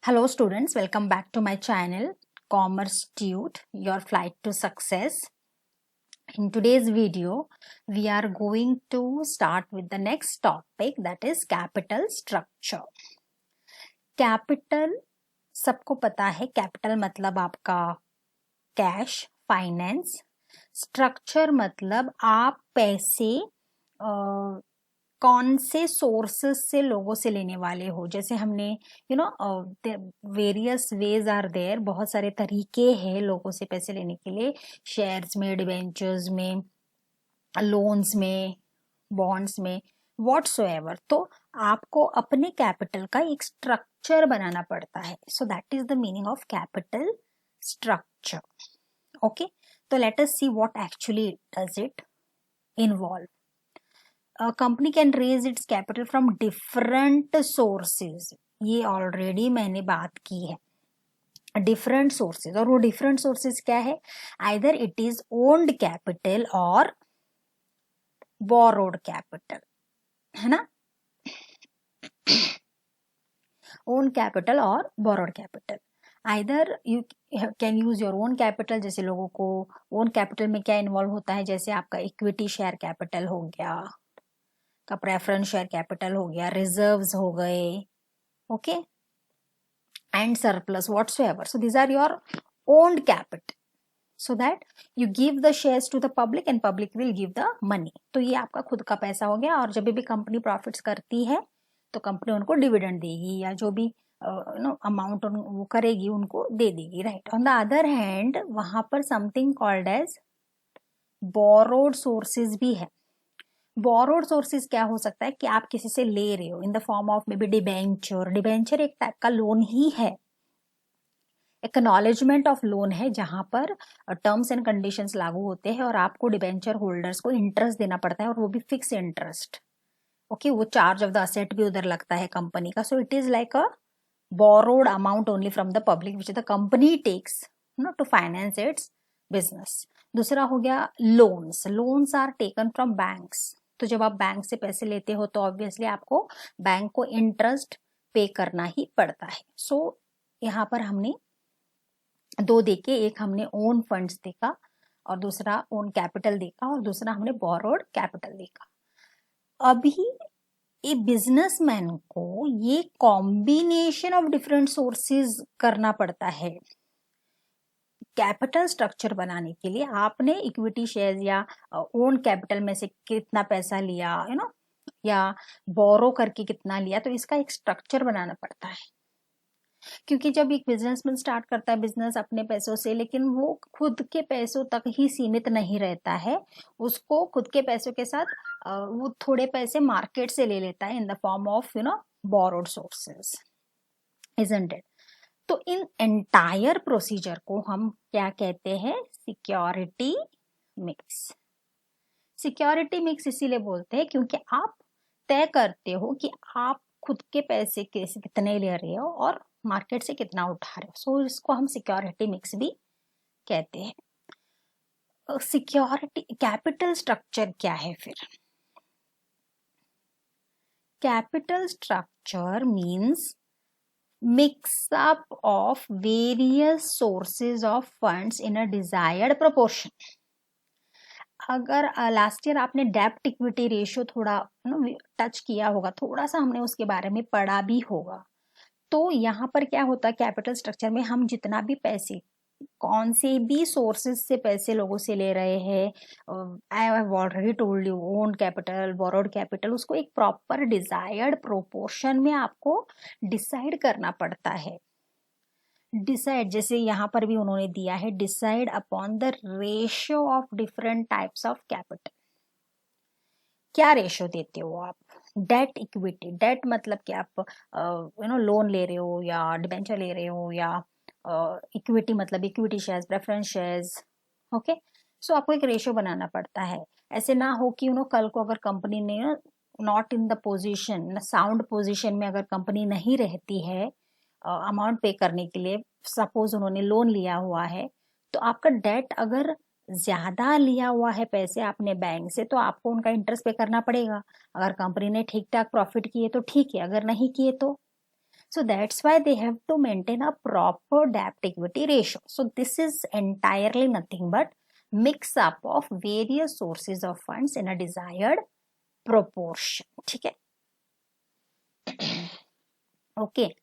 Hello students, welcome back to my channel Commerce Tute, your flight to success. In today's video, we are going to start with the next topic, that is capital structure. Capital, सबको पता है capital मतलब आपका cash, finance. Structure मतलब आप पैसे कौन से सोर्सेस से लोगों से लेने वाले हो. जैसे हमने वेरियस वेज आर देयर, बहुत सारे तरीके हैं लोगों से पैसे लेने के लिए. शेयर्स में, डिबेंचर्स में, लोन्स में, बॉन्ड्स में, व्हाटसोएवर. तो आपको अपने कैपिटल का एक स्ट्रक्चर बनाना पड़ता है. So that is the meaning of capital structure. Okay, तो let us see what actually does it involve. A company can raise its capital from different sources. ये ऑलरेडी मैंने बात की है. डिफरेंट सोर्सेज, और वो डिफरेंट सोर्सेज क्या है? Either it is owned capital और बोरोड कैपिटल, है ना. ओन कैपिटल और borrowed capital. Either you can use your own capital. जैसे लोगों को ओन कैपिटल में क्या इन्वॉल्व होता है? जैसे आपका इक्विटी शेयर कैपिटल हो गया, का प्रेफरेंस शेयर कैपिटल हो गया, रिजर्व्स हो गए, okay, and surplus whatsoever. So these are your owned capital, so that you give the shares to the public and public will give the money. तो ये आपका खुद का पैसा हो गया. और जब भी कंपनी प्रॉफिट्स करती है तो कंपनी उनको डिविडेंड देगी, या जो भी अमाउंट वो करेगी उनको दे देगी, right. On the other hand वहां पर something called as borrowed sources भी है. बोरोड सोर्सेज क्या हो सकता है? कि आप किसी से ले रहे हो in the form of may be debenture. Debenture एक टाइप का लोन ही है, एक्नॉलेजमेंट ऑफ लोन है, जहां पर टर्म्स एंड कंडीशंस लागू होते हैं और आपको डिबेंचर होल्डर्स को इंटरेस्ट देना पड़ता है, और वो भी फिक्स इंटरेस्ट. ओके, वो चार्ज ऑफ द असेट भी उधर लगता है कंपनी का. So it is like a borrowed amount only from the public which the company takes to finance its business. दूसरा हो गया loans. Loans are taken from banks. तो जब आप बैंक से पैसे लेते हो तो ऑब्वियसली आपको बैंक को इंटरेस्ट पे करना ही पड़ता है. सो यहाँ पर हमने दो देखे, एक हमने ओन फंड्स देखा और दूसरा ओन कैपिटल देखा, और दूसरा हमने बोरोड कैपिटल देखा. अभी ए बिजनेसमैन को ये कॉम्बिनेशन ऑफ डिफरेंट सोर्सेज करना पड़ता है. कैपिटल स्ट्रक्चर बनाने के लिए आपने इक्विटी शेयर्स या ओन कैपिटल में से कितना पैसा लिया, या बोरो करके कितना लिया, तो इसका एक स्ट्रक्चर बनाना पड़ता है. क्योंकि जब एक बिजनेसमैन स्टार्ट करता है बिजनेस अपने पैसों से, लेकिन वो खुद के पैसों तक ही सीमित नहीं रहता है. उसको खुद के पैसों के साथ वो थोड़े पैसे मार्केट से ले लेता है in the form of borrowed sources, isn't it. तो इन एंटायर प्रोसीजर को हम क्या कहते हैं? Security mix. सिक्योरिटी मिक्स इसीलिए बोलते हैं क्योंकि आप तय करते हो कि आप खुद के पैसे कितने ले रहे हो और मार्केट से कितना उठा रहे हो. सो इसको हम सिक्योरिटी मिक्स भी कहते हैं. सिक्योरिटी कैपिटल स्ट्रक्चर क्या है फिर? Capital structure means mix up of various sources of funds in a desired proportion. अगर लास्ट ईयर आपने डेब्ट इक्विटी रेशियो थोड़ा टच किया होगा, थोड़ा सा हमने उसके बारे में पढ़ा भी होगा. तो यहाँ पर क्या होता है? कैपिटल स्ट्रक्चर में हम जितना भी पैसे कौन से भी सोर्सेज से पैसे लोगों से ले रहे हैं, I have already told you, own capital, borrowed capital, उसको एक प्रॉपर डिजायर्ड प्रोपोर्शन में आपको डिसाइड करना पड़ता है. डिसाइड, जैसे यहाँ पर भी उन्होंने दिया है, decide upon the ratio of different types of capital. क्या रेशियो देते हो आप? Debt equity. डेट मतलब कि आप लोन ले रहे हो या डिबेंचर ले रहे हो, या इक्विटी मतलब equity shares, preference shares. Okay, so आपको एक रेशियो बनाना पड़ता है. ऐसे ना हो कि कल को अगर कंपनी ने not in the position, sound position में अगर कंपनी नहीं रहती है अमाउंट पे करने के लिए, सपोज उन्होंने लोन लिया हुआ है, तो आपका डेट अगर ज्यादा लिया हुआ है पैसे आपने बैंक से, तो आपको उनका इंटरेस्ट पे करना पड़ेगा. अगर कंपनी ने ठीक ठाक प्रॉफिट किए तो ठीक है, अगर नहीं किए तो. So that's why they have to maintain a proper debt equity ratio. So this is entirely nothing but mix up of various sources of funds in a desired proportion. ठीक है? Okay.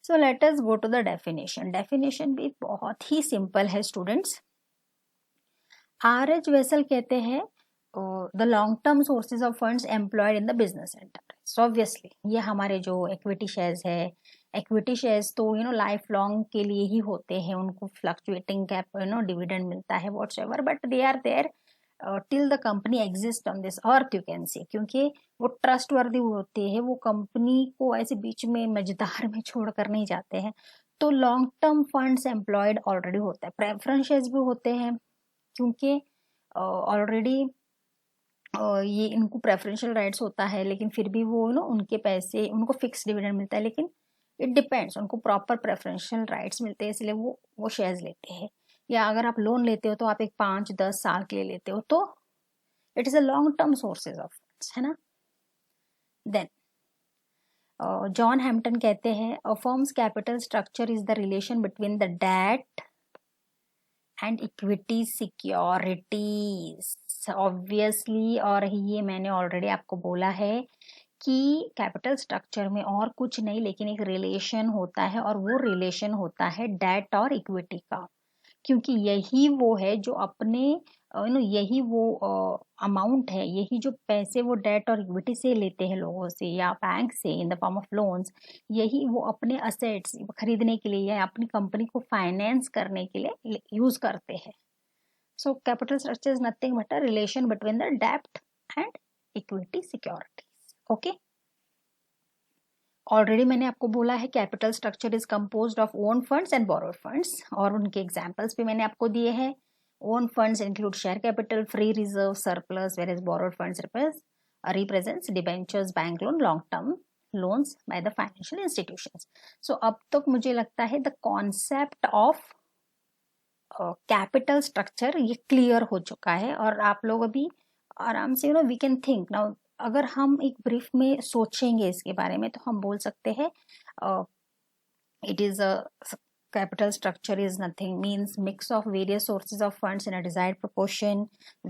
So let us go to the definition. Definition भी बहुत ही simple है students. RH vessel कहते हैं the long term sources of funds employed in the business enterprise. So obviously ये हमारे जो equity shares है, equity shares तो लाइफ लॉन्ग के लिए ही होते हैं, उनको फ्लक्चुएटिंग कैप डिविडेंड मिलता है whatsoever, but they are there till the company exists on this earth, you can say, क्योंकि वो ट्रस्ट वर्दी होते हैं, वो कंपनी को ऐसे बीच में मझधार में छोड़ कर नहीं जाते हैं. तो long term funds employed already होता है. प्रेफरेंस शेयर्स भी होते हैं क्योंकि ऑलरेडी ये इनको प्रेफरेंशियल राइट्स होता है, लेकिन फिर भी वो उनके पैसे, उनको फिक्स डिविडेंड मिलता है, लेकिन इट डिपेंड्स, उनको प्रॉपर प्रेफरेंशियल राइट्स मिलते हैं, इसलिए वो शेयर्स लेते हैं. या अगर आप लोन लेते हो तो आप एक 5-10 साल के लिए लेते हो, तो it is a long term sources of funds, है ना. देन जॉन हैम्पटन कहते हैं a firm's capital structure is the relation between the debt and equity securities. Obviously, और ये मैंने ऑलरेडी आपको बोला है कि कैपिटल स्ट्रक्चर में और कुछ नहीं लेकिन एक रिलेशन होता है, और वो रिलेशन होता है डेट और इक्विटी का, क्योंकि यही वो है जो अपने यही वो अमाउंट है, यही जो पैसे वो डेट और इक्विटी से लेते हैं लोगों से या बैंक से in the form of loans, यही वो अपने असेट्स खरीदने के लिए या अपनी कंपनी को फाइनेंस करने के लिए यूज करते हैं. So capital structure is nothing but a relation between the debt and equity securities. Okay, already मैंने आपको बोला है capital structure is composed of own funds and borrowed funds, और उनके एग्जांपल्स भी मैंने आपको दिए हैं. Own funds include share capital, free reserve, surplus, whereas borrowed funds represents debentures, bank loan, long term loans by the financial institutions. So अब तक मुझे लगता है the concept of capital structure ये क्लियर हो चुका है, और आप लोग अभी आराम से वी कैन थिंक नाउ. अगर हम एक ब्रीफ में सोचेंगे इसके बारे में तो हम बोल सकते हैं it is a capital structure is nothing means mix of various sources of funds in a desired proportion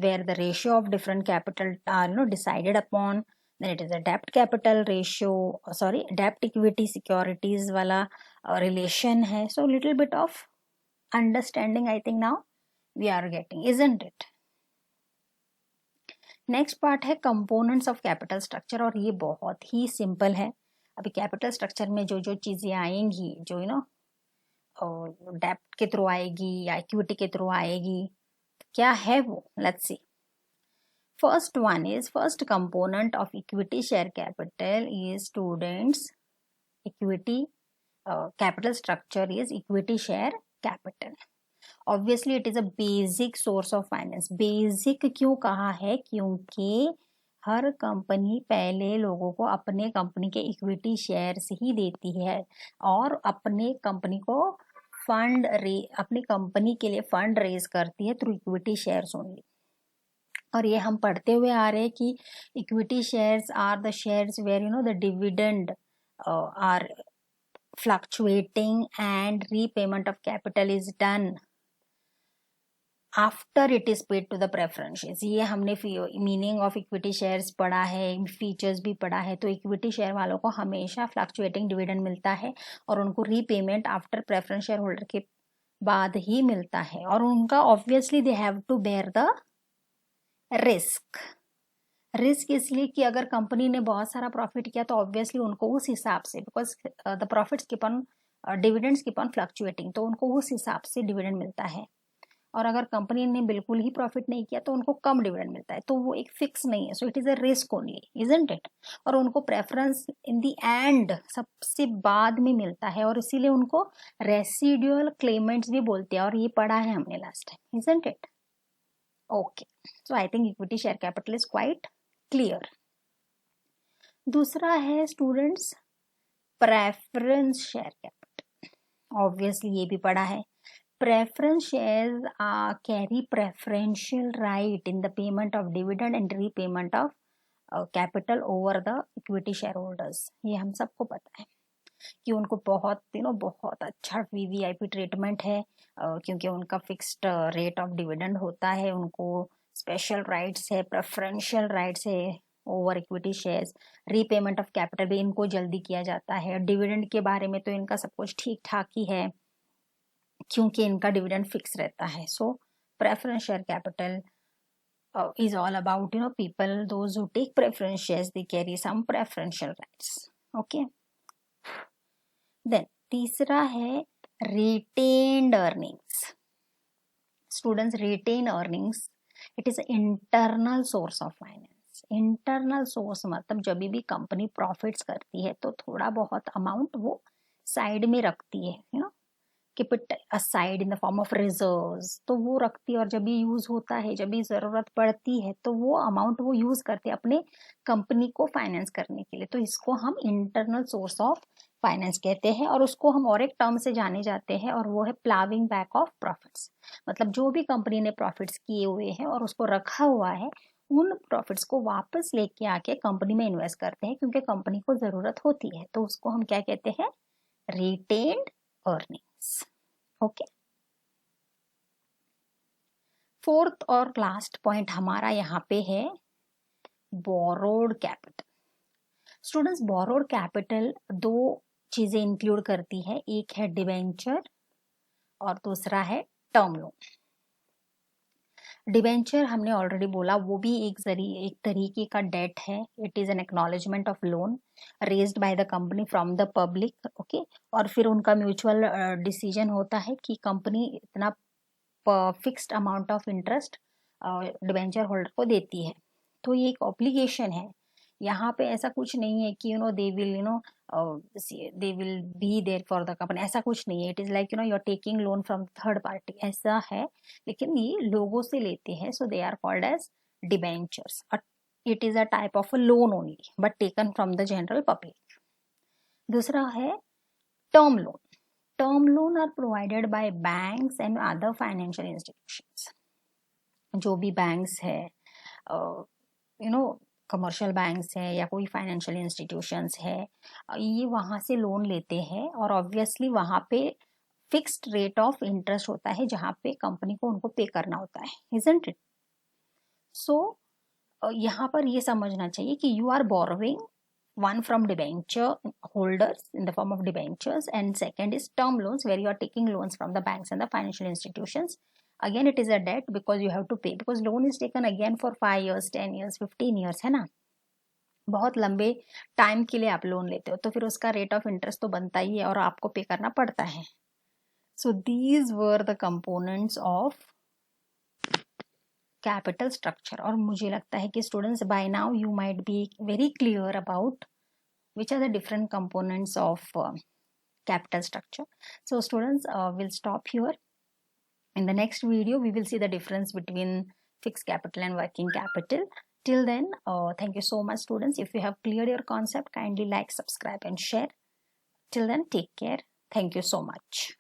where the ratio of different capital are decided upon. Then it is a debt capital ratio, debt equity securities wala relation hai. So little bit of understanding I think now we are getting, isn't it? Next part है components of capital structure, और ये बहुत ही simple है. अभी capital structure में जो जो चीजें आएंगी, जो डेब्ट के थ्रू आएगी या इक्विटी के थ्रू आएगी, क्या है वो, let's see. First one is first component of equity share capital is students equity capital structure is equity share capital. Obviously it is a basic source of finance. Basic क्यों कहा है, क्योंकि हर company पहले लोगों को अपने कंपनी के equity shares ही देती है, और अपने कंपनी को अपनी कंपनी के लिए फंड रेज करती है थ्रू इक्विटी शेयर्स ओनली. और ये हम पढ़ते हुए आ रहे हैं कि equity shares are the shares where the dividend are fluctuating and repayment of capital is done after it is paid to the preferences. ये हमने मीनिंग ऑफ इक्विटी शेयर्स पढ़ा है, फीचर्स भी पढ़ा है. तो इक्विटी शेयर वालों को हमेशा फ्लक्चुएटिंग डिविडेंड मिलता है, और उनको repayment after preference share holder के बाद ही मिलता है, और उनका obviously they have to bear the risk इसलिए कि अगर कंपनी ने बहुत सारा प्रॉफिट किया तो ऑब्वियसली उनको उस हिसाब से, because the profits keep on dividends keep on fluctuating, तो उनको उस हिसाब से डिविडेंड मिलता है. और अगर कंपनी ने बिल्कुल ही प्रॉफिट नहीं किया तो उनको कम डिविडेंड मिलता है, तो वो एक फिक्स नहीं है. सो it is a risk only, isn't it. और उनको प्रेफरेंस इन द एंड सबसे बाद में मिलता है, और इसीलिए उनको रेसिडुअल क्लेमेंट्स भी बोलते हैं, और ये पढ़ा है हमने last time, isn't it. Okay, so I think equity share capital is quite clear. दूसरा है students preference share capital. Obviously ये भी पढ़ा है. Preference shares carry preferential right in the payment of dividend and repayment of capital over the equity shareholders. ये हम सबको पता है. कि उनको बहुत बहुत अच्छा वीवीआईपी ट्रीटमेंट है, क्योंकि उनका फिक्स्ड रेट ऑफ डिविडेंड होता है, उनको स्पेशल राइट्स है, प्रेफरेंशियल राइट्स है over equity shares, repayment of capital भी इनको जल्दी किया जाता है, डिविडेंड के बारे में तो इनका सब कुछ ठीक ठाक ही है क्योंकि इनका डिविडेंड फिक्स रहता है. सो preference share capital is all about people, those who take preference shares, they carry some preferential rights. Okay, then तीसरा है retained earnings. Students, retained earnings, it is an internal source of finance. Internal source मतलब जब भी company profits करती है तो थोड़ा बहुत अमाउंट वो साइड में रखती है, keep it aside in the form of reserves, तो वो रखती है और जब भी यूज होता है, जब भी जरूरत पड़ती है तो वो अमाउंट वो यूज करते हैं अपने कंपनी को फाइनेंस करने के लिए. तो इसको हम इंटरनल सोर्स ऑफ फाइनेंस कहते हैं और उसको हम और एक टर्म से जाने जाते हैं और वो है प्लाविंग बैक ऑफ प्रॉफिट्स. मतलब जो भी कंपनी ने प्रॉफिट्स किए हुए हैं और उसको रखा हुआ है, उन प्रॉफिट्स को वापस लेके आके कंपनी में इन्वेस्ट करते हैं क्योंकि कंपनी को जरूरत होती है. तो उसको हम क्या कहते हैं? Retained earnings. ओके, फोर्थ और लास्ट पॉइंट हमारा यहाँ पे है borrowed capital. Students, borrowed capital दो चीजें इंक्लूड करती है, एक है डिबेंचर और दूसरा है टर्म लोन. डिबेंचर हमने ऑलरेडी बोला, वो भी एक तरीके का डेट है. It is an acknowledgement of loan raised by the company from the public. Okay, और फिर उनका म्यूचुअल डिसीजन होता है कि कंपनी इतना fixed amount of interest debenture holder को देती है. तो ये एक ऑब्लिगेशन है. यहाँ पे ऐसा कुछ नहीं है कि they will be there for the company, ऐसा कुछ नहीं है. It is like you are taking loan from third party, ऐसा है, लेकिन ये लोगों से लेते हैं. So they are called as debentures. It is a type of a loan only but taken from the general public. दूसरा है term loan. Term loan are provided by banks and other financial institutions. जो भी banks है, commercial banks है या कोई financial institutions है, ये वहां से लोन लेते हैं और ऑब्वियसली वहां पे फिक्स्ड रेट ऑफ इंटरेस्ट होता है जहां पे कंपनी को उनको पे करना होता है, इजंट इट? सो यहाँ पर ये समझना चाहिए कि you are borrowing one from debenture holders in the form of debentures, and second is term loans where you are taking loans from the banks and the financial institutions. Again, it is a debt because you have to pay, because loan is taken again for 5 years, 10 years, 15 years, है ना. बहुत लंबे time के लिए आप loan लेते हो तो फिर उसका रेट ऑफ इंटरेस्ट तो बनता ही है और आपको पे करना पड़ता है. So these were the components of capital structure. और मुझे लगता है कि students by now you might be very clear about which are the different components of capital structure. So students, we'll stop here. In the next video we will see the difference between fixed capital and working capital. Till then, thank you so much students. If you have cleared your concept, kindly like, subscribe and share. Till then, take care. Thank you so much.